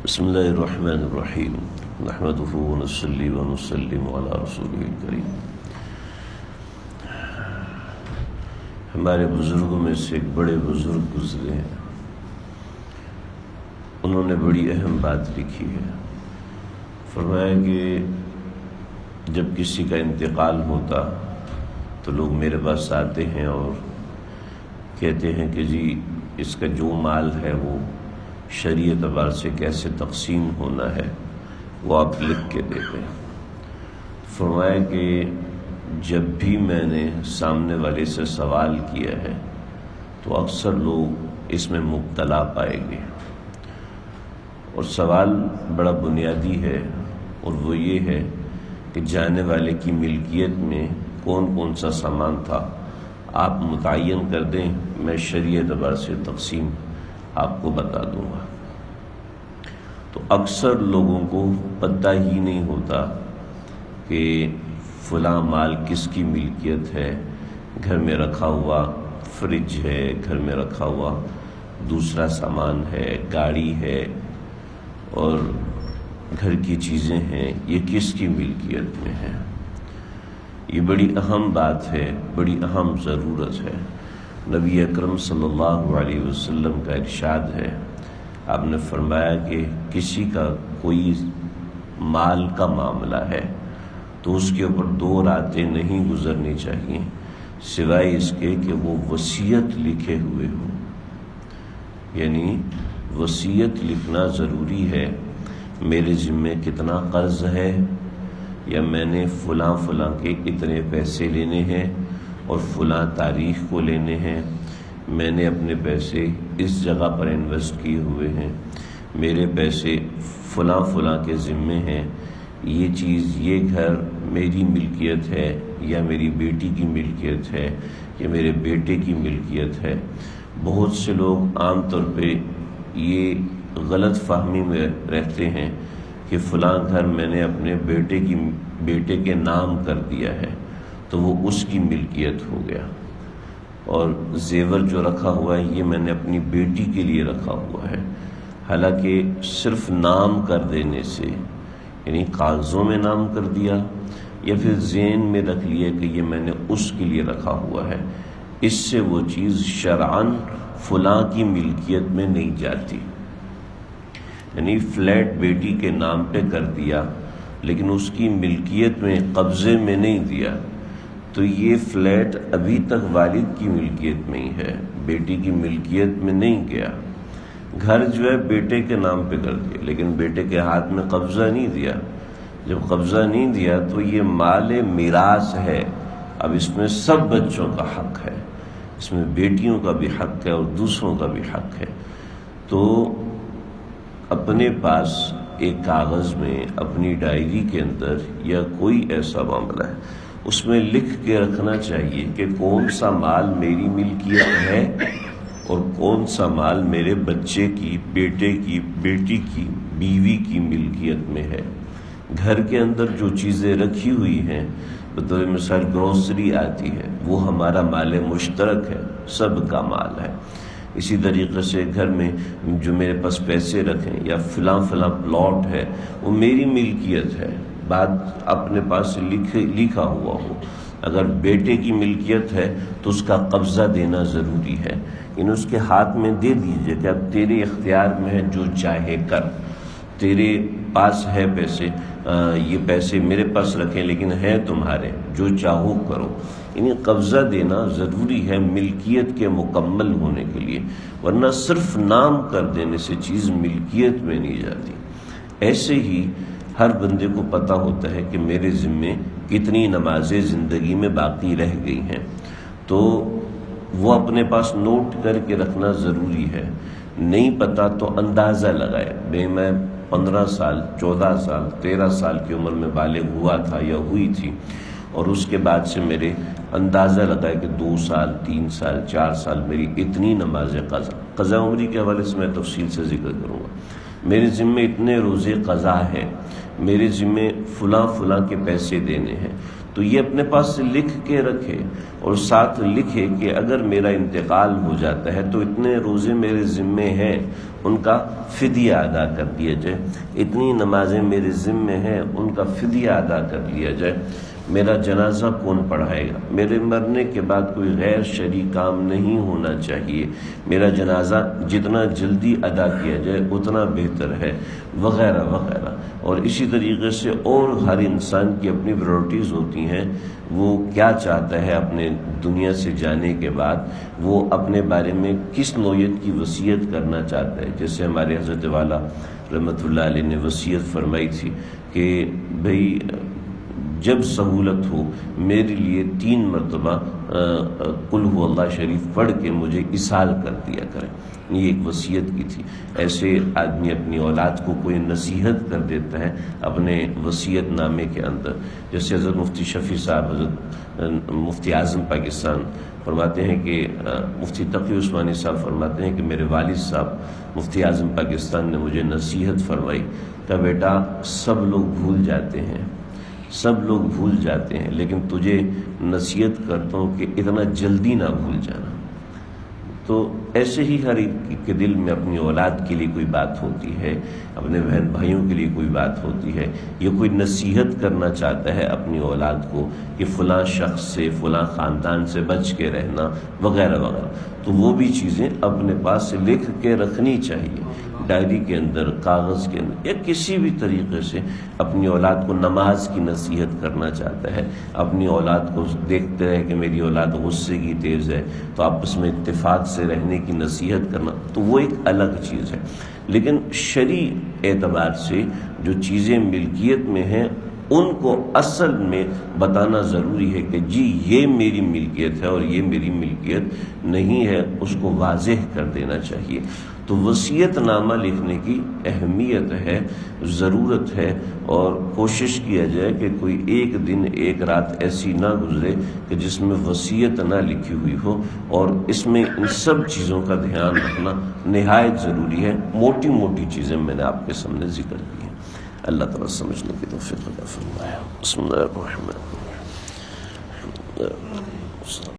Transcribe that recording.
بسم اللہ الرحمن الرحیم نحمدہ ونصلی ونسلم علی رسولہ الکریم۔ ہمارے بزرگوں میں سے ایک بڑے بزرگ گزرے ہیں، انہوں نے بڑی اہم بات لکھی ہے۔ فرمایا کہ جب کسی کا انتقال ہوتا تو لوگ میرے پاس آتے ہیں اور کہتے ہیں کہ جی اس کا جو مال ہے وہ شرعی اعتبار سے کیسے تقسیم ہونا ہے وہ آپ لکھ کے دے دیں۔ فرمایا کہ جب بھی میں نے سامنے والے سے سوال کیا ہے تو اکثر لوگ اس میں مبتلا پائے گے، اور سوال بڑا بنیادی ہے، اور وہ یہ ہے کہ جانے والے کی ملکیت میں کون کون سا سامان تھا آپ متعین کر دیں، میں شرعی اعتبار سے تقسیم آپ کو بتا دوں گا۔ تو اکثر لوگوں کو پتہ ہی نہیں ہوتا کہ فلاں مال کس کی ملکیت ہے۔ گھر میں رکھا ہوا فریج ہے، گھر میں رکھا ہوا دوسرا سامان ہے، گاڑی ہے اور گھر کی چیزیں ہیں، یہ کس کی ملکیت میں ہے۔ یہ بڑی اہم بات ہے، بڑی اہم ضرورت ہے۔ نبی اکرم صلی اللہ علیہ وسلم کا ارشاد ہے، آپ نے فرمایا کہ کسی کا کوئی مال کا معاملہ ہے تو اس کے اوپر 2 راتیں نہیں گزرنی چاہیے سوائے اس کے کہ وہ وصیت لکھے ہوئے ہو۔ یعنی وصیت لکھنا ضروری ہے، میرے ذمے کتنا قرض ہے، یا میں نے فلاں فلاں کے اتنے پیسے لینے ہیں اور فلاں تاریخ کو لینے ہیں، میں نے اپنے پیسے اس جگہ پر انویسٹ کیے ہوئے ہیں، میرے پیسے فلاں فلاں کے ذمے ہیں، یہ چیز یہ گھر میری ملکیت ہے یا میری بیٹی کی ملکیت ہے یا میرے بیٹے کی ملکیت ہے۔ بہت سے لوگ عام طور پہ یہ غلط فہمی میں رہتے ہیں کہ فلاں گھر میں نے اپنے بیٹے کے نام کر دیا ہے تو وہ اس کی ملکیت ہو گیا، اور زیور جو رکھا ہوا ہے یہ میں نے اپنی بیٹی کے لیے رکھا ہوا ہے۔ حالانکہ صرف نام کر دینے سے، یعنی کاغذوں میں نام کر دیا یا پھر ذہن میں رکھ لیا کہ یہ میں نے اس کے لیے رکھا ہوا ہے، اس سے وہ چیز شرعاً فلاں کی ملکیت میں نہیں جاتی۔ یعنی فلیٹ بیٹی کے نام پہ کر دیا لیکن اس کی ملکیت میں قبضے میں نہیں دیا تو یہ فلیٹ ابھی تک والد کی ملکیت میں ہی ہے، بیٹی کی ملکیت میں نہیں گیا۔ گھر جو ہے بیٹے کے نام پہ کر دیا لیکن بیٹے کے ہاتھ میں قبضہ نہیں دیا۔ جب قبضہ نہیں دیا تو یہ مال میراث ہے، اب اس میں سب بچوں کا حق ہے، اس میں بیٹیوں کا بھی حق ہے اور دوسروں کا بھی حق ہے۔ تو اپنے پاس ایک کاغذ میں، اپنی ڈائری کے اندر یا کوئی ایسا معاملہ ہے اس میں لکھ کے رکھنا چاہیے کہ کون سا مال میری ملکیت ہے اور کون سا مال میرے بچے کی، بیٹے کی، بیٹی کی، بیوی کی ملکیت میں ہے۔ گھر کے اندر جو چیزیں رکھی ہوئی ہیں، بطور مثال گروسری آتی ہے، وہ ہمارا مال مشترک ہے، سب کا مال ہے۔ اسی طریقے سے گھر میں جو میرے پاس پیسے رکھیں یا فلاں فلاں پلاٹ ہے وہ میری ملکیت ہے، بات اپنے پاس لکھا ہوا ہو۔ اگر بیٹے کی ملکیت ہے تو اس کا قبضہ دینا ضروری ہے، اس کے ہاتھ میں دے دیجئے کہ اب تیرے اختیار میں ہے، جو چاہے کر، تیرے پاس ہے پیسے، یہ پیسے میرے پاس رکھیں لیکن ہے تمہارے، جو چاہو کرو۔ قبضہ دینا ضروری ہے ملکیت کے مکمل ہونے کے لیے، ورنہ صرف نام کر دینے سے چیز ملکیت میں نہیں جاتی۔ ایسے ہی ہر بندے کو پتہ ہوتا ہے کہ میرے ذمے کتنی نمازیں زندگی میں باقی رہ گئی ہیں، تو وہ اپنے پاس نوٹ کر کے رکھنا ضروری ہے۔ نہیں پتہ تو اندازہ لگائے، میں 15 سال، 14 سال، 13 سال کی عمر میں بالغ ہوا تھا یا ہوئی تھی، اور اس کے بعد سے میرے اندازہ لگائے کہ 2 سال، 3 سال، 4 سال میری اتنی نماز قضا عمری کے حوالے سے میں تفصیل سے ذکر کروں گا۔ میرے ذمے اتنے روزے قضا ہے، میرے ذمے فلاں فلاں کے پیسے دینے ہیں، تو یہ اپنے پاس سے لکھ کے رکھے اور ساتھ لکھے کہ اگر میرا انتقال ہو جاتا ہے تو اتنے روزے میرے ذمے ہیں، ان کا فدیہ ادا کر دیا جائے، اتنی نمازیں میرے ذمے ہیں، ان کا فدیہ ادا کر لیا جائے، میرا جنازہ کون پڑھائے گا، میرے مرنے کے بعد کوئی غیر شرعی کام نہیں ہونا چاہیے، میرا جنازہ جتنا جلدی ادا کیا جائے اتنا بہتر ہے، وغیرہ وغیرہ۔ اور اسی طریقے سے اور ہر انسان کی اپنی پرائرٹیز ہوتی ہیں، وہ کیا چاہتا ہے اپنے دنیا سے جانے کے بعد، وہ اپنے بارے میں کس نوعیت کی وصیت کرنا چاہتا ہے۔ جیسے ہمارے حضرت والا رحمۃ اللہ علیہ نے وصیت فرمائی تھی کہ بھئی جب سہولت ہو میرے لیے 3 مرتبہ قل هو اللہ شریف پڑھ کے مجھے اصال کر دیا کریں، یہ ایک وصیت کی تھی۔ ایسے آدمی اپنی اولاد کو کوئی نصیحت کر دیتا ہے اپنے وصیت نامے کے اندر، جیسے حضرت مفتی شفیع صاحب، حضرت مفتی اعظم پاکستان فرماتے ہیں کہ مفتی تقی عثمانی صاحب فرماتے ہیں کہ میرے والد صاحب مفتی اعظم پاکستان نے مجھے نصیحت فرمائی کہ بیٹا سب لوگ بھول جاتے ہیں، سب لوگ بھول جاتے ہیں، لیکن تجھے نصیحت کرتا ہوں کہ اتنا جلدی نہ بھول جانا۔ تو ایسے ہی ہر ایک کے دل میں اپنی اولاد کے لیے کوئی بات ہوتی ہے، اپنے بہن بھائیوں کے لیے کوئی بات ہوتی ہے، یہ کوئی نصیحت کرنا چاہتا ہے اپنی اولاد کو کہ فلاں شخص سے، فلاں خاندان سے بچ کے رہنا، وغیرہ وغیرہ، تو وہ بھی چیزیں اپنے پاس سے لکھ کے رکھنی چاہیے، ڈائری کے اندر، کاغذ کے اندر، یا کسی بھی طریقے سے اپنی اولاد کو نماز کی نصیحت کرنا چاہتا ہے، اپنی اولاد کو دیکھتے رہے کہ میری اولاد غصے کی تیز ہے تو آپس میں اتفاق سے رہنے کی نصیحت کرنا، تو وہ ایک الگ چیز ہے۔ لیکن شرعی اعتبار سے جو چیزیں ملکیت میں ہیں ان کو اصل میں بتانا ضروری ہے کہ جی یہ میری ملکیت ہے اور یہ میری ملکیت نہیں ہے، اس کو واضح کر دینا چاہیے۔ تو وصیت نامہ لکھنے کی اہمیت ہے، ضرورت ہے، اور کوشش کیا جائے کہ کوئی ایک دن ایک رات ایسی نہ گزرے کہ جس میں وصیت نہ لکھی ہوئی ہو، اور اس میں ان سب چیزوں کا دھیان رکھنا نہایت ضروری ہے۔ موٹی موٹی چیزیں میں نے آپ کے سامنے ذکر کی ہیں، اللہ تعالیٰ سمجھنے کی توفیق عطا فرمائے۔ بسم اللہ الرحمن الرحیم۔